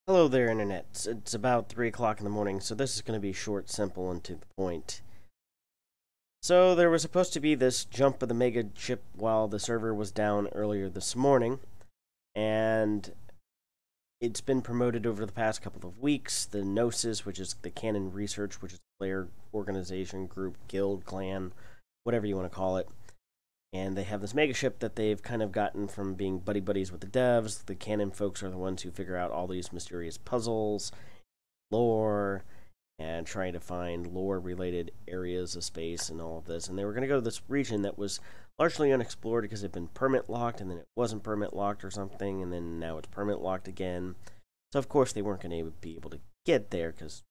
Hello there, Internet. It's about 3 o'clock in the morning, so this is going to be short, simple, and to the point. So, there was supposed to be this jump of the mega chip while the server was down earlier this morning, and it's been promoted over the past couple of weeks. The Gnosis, which is the Canon Research, which is a player organization, group, guild, clan, whatever you want to call it. And they have this mega ship that they've kind of gotten from being buddy buddies with the devs. The canon folks are the ones who figure out all these mysterious puzzles, lore, and trying to find lore-related areas of space and all of this. And they were going to go to this region that was largely unexplored because it had been permit locked, and then it wasn't permit locked or something, and then now it's permit locked again. So of course they weren't going to be able to get there because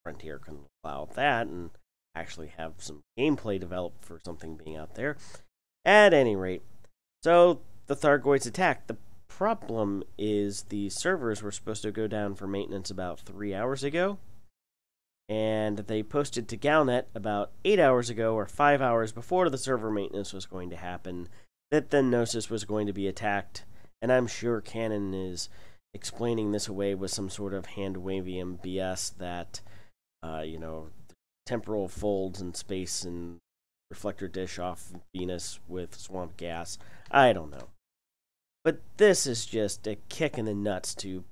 Frontier couldn't allow that and actually have some gameplay developed for something being out there. At any rate, so the Thargoids attacked. The problem is the servers were supposed to go down for maintenance about 3 hours ago, and they posted to Galnet about 8 hours ago, or 5 hours before the server maintenance was going to happen, that the Gnosis was going to be attacked. And I'm sure Canon is explaining this away with some sort of hand-wavy BS that, temporal folds in space and reflector dish off Venus with swamp gas. I don't know. But this is just a kick in the nuts to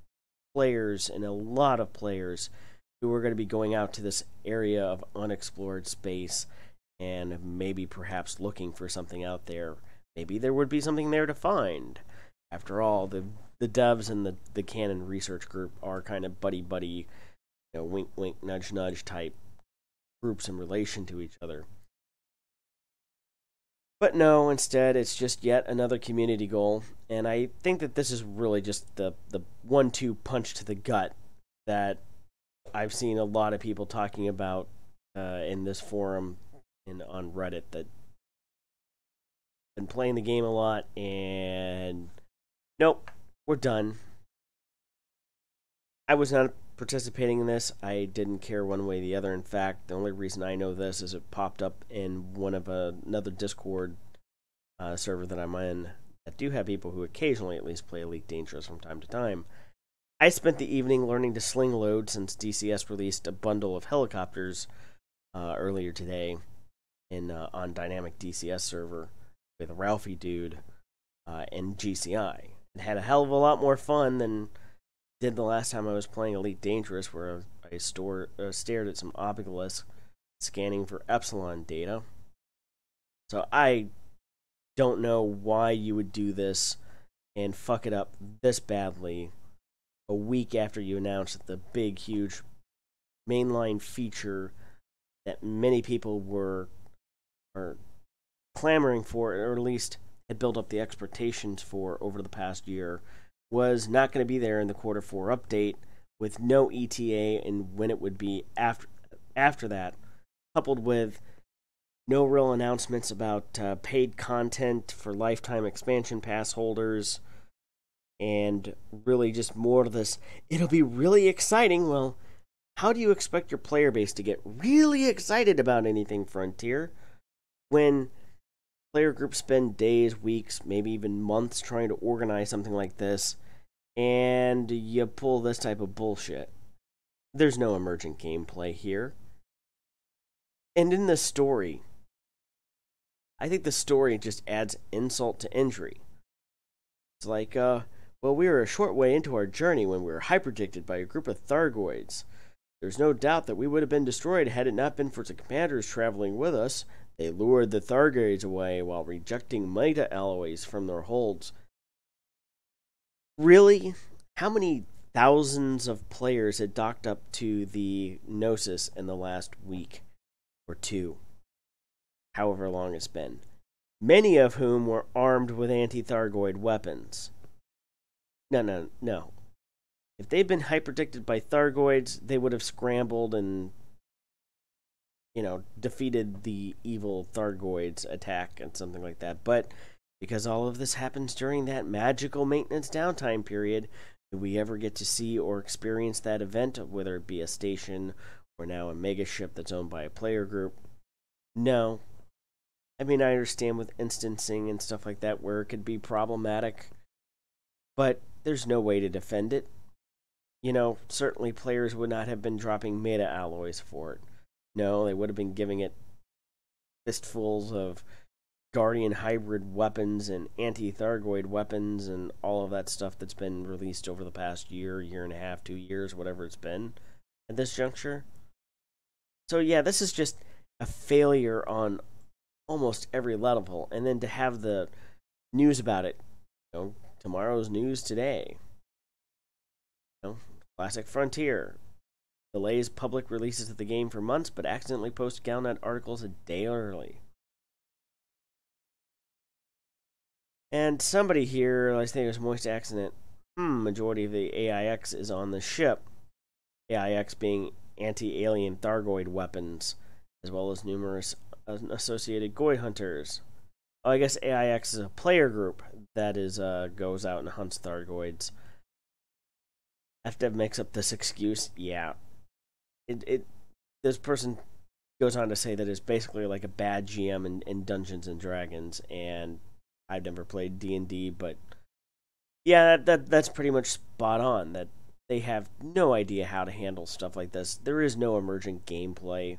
players, and a lot of players who are going to be going out to this area of unexplored space and maybe perhaps looking for something out there. Maybe there would be something there to find. After all, the devs and the Canon Research Group are kind of buddy-buddy, wink wink nudge nudge type groups in relation to each other. But no, instead, it's just yet another community goal, and I think that this is really just the 1-2 punch to the gut that I've seen a lot of people talking about in this forum and on Reddit that been playing the game a lot, and nope, we're done. I was not participating in this. I didn't care one way or the other. In fact, the only reason I know this is it popped up in one of another Discord server that I'm in that do have people who occasionally at least play Elite Dangerous from time to time. I spent the evening learning to sling load since DCS released a bundle of helicopters earlier today on Dynamic DCS server with Ralphie Dude and GCI. It had a hell of a lot more fun than did the last time I was playing Elite Dangerous, where I stared at some obelisks scanning for Epsilon data. So I don't know why you would do this and fuck it up this badly a week after you announced that the big, huge mainline feature that many people were clamoring for, or at least had built up the expectations for over the past year, was not going to be there in the quarter 4 update, with no ETA and when it would be after that, coupled with no real announcements about paid content for lifetime expansion pass holders, and really just more of this, it'll be really exciting. Well, how do you expect your player base to get really excited about anything Frontier when player groups spend days, weeks, maybe even months trying to organize something like this, and you pull this type of bullshit? There's no emergent gameplay here. And in the story, I think the story just adds insult to injury. It's like, well, we were a short way into our journey when we were hyperdicted by a group of Thargoids. There's no doubt that we would have been destroyed had it not been for the commanders traveling with us. They lured the Thargoids away while rejecting meta-alloys from their holds. Really? How many thousands of players had docked up to the Gnosis in the last week or two? However long it's been. Many of whom were armed with anti-Thargoid weapons. No. If they'd been hyperdicted by Thargoids, they would have scrambled and, defeated the evil Thargoids attack and something like that. But because all of this happens during that magical maintenance downtime period, do we ever get to see or experience that event, whether it be a station or now a mega ship that's owned by a player group? No. I mean, I understand with instancing and stuff like that where it could be problematic, but there's no way to defend it. certainly players would not have been dropping meta alloys for it. No, they would have been giving it fistfuls of Guardian hybrid weapons and anti-Thargoid weapons and all of that stuff that's been released over the past year, year and a half, 2 years, whatever it's been at this juncture. So yeah, this is just a failure on almost every level. And then to have the news about it, tomorrow's news today. Classic Frontier delays public releases of the game for months, but accidentally posts Galnet articles a day early. And somebody here, I think it was Moist Accident, majority of the AIX is on the ship. AIX being anti-alien Thargoid weapons, as well as numerous associated Goid hunters. Oh, I guess AIX is a player group that goes out and hunts Thargoids. FDEV makes up this excuse. Yeah. This person goes on to say that it's basically like a bad GM in Dungeons and Dragons, and I've never played D&D, but yeah, that's pretty much spot on. That they have no idea how to handle stuff like this. There is no emergent gameplay,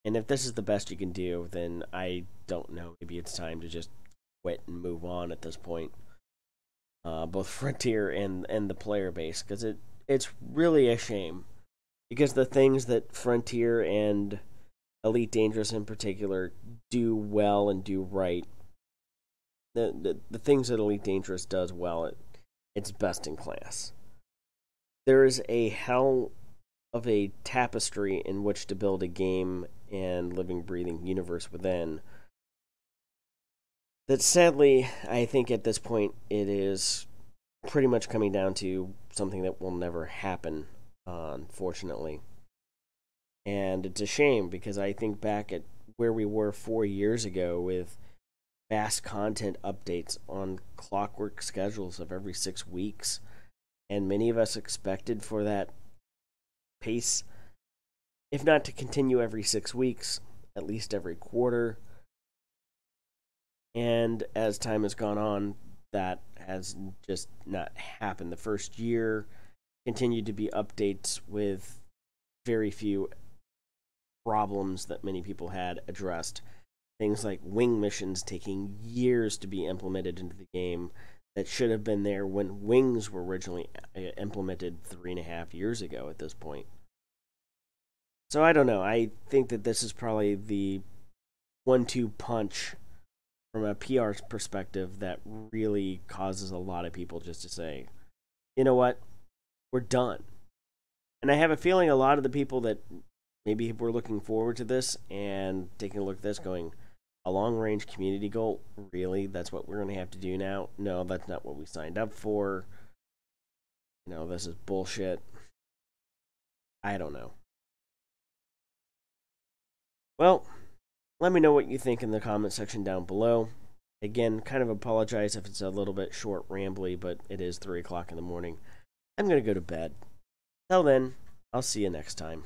and if this is the best you can do, then I don't know. Maybe it's time to just quit and move on at this point. Both Frontier and the player base, because it's really a shame. Because the things that Frontier and Elite Dangerous in particular do well and do right, the things that Elite Dangerous does well, it's best in class. There is a hell of a tapestry in which to build a game and living, breathing universe within. That sadly, I think at this point, it is pretty much coming down to something that will never happen, unfortunately. And it's a shame, because I think back at where we were 4 years ago with fast content updates on clockwork schedules of every 6 weeks. And many of us expected for that pace, if not to continue every 6 weeks, at least every quarter. And as time has gone on, that has just not happened. The first year continued to be updates with very few problems that many people had addressed. Things like wing missions taking years to be implemented into the game that should have been there when wings were originally implemented 3.5 years ago at this point. So I don't know. I think that this is probably the 1-2 punch from a PR perspective that really causes a lot of people just to say, you know what, we're done. And I have a feeling a lot of the people that maybe were looking forward to this and taking a look at this going, a long-range community goal? Really? That's what we're going to have to do now? No, that's not what we signed up for. This is bullshit. I don't know. Well, let me know what you think in the comment section down below. Again, kind of apologize if it's a little bit short, rambly, but it is 3 o'clock in the morning. I'm going to go to bed. Till then, I'll see you next time.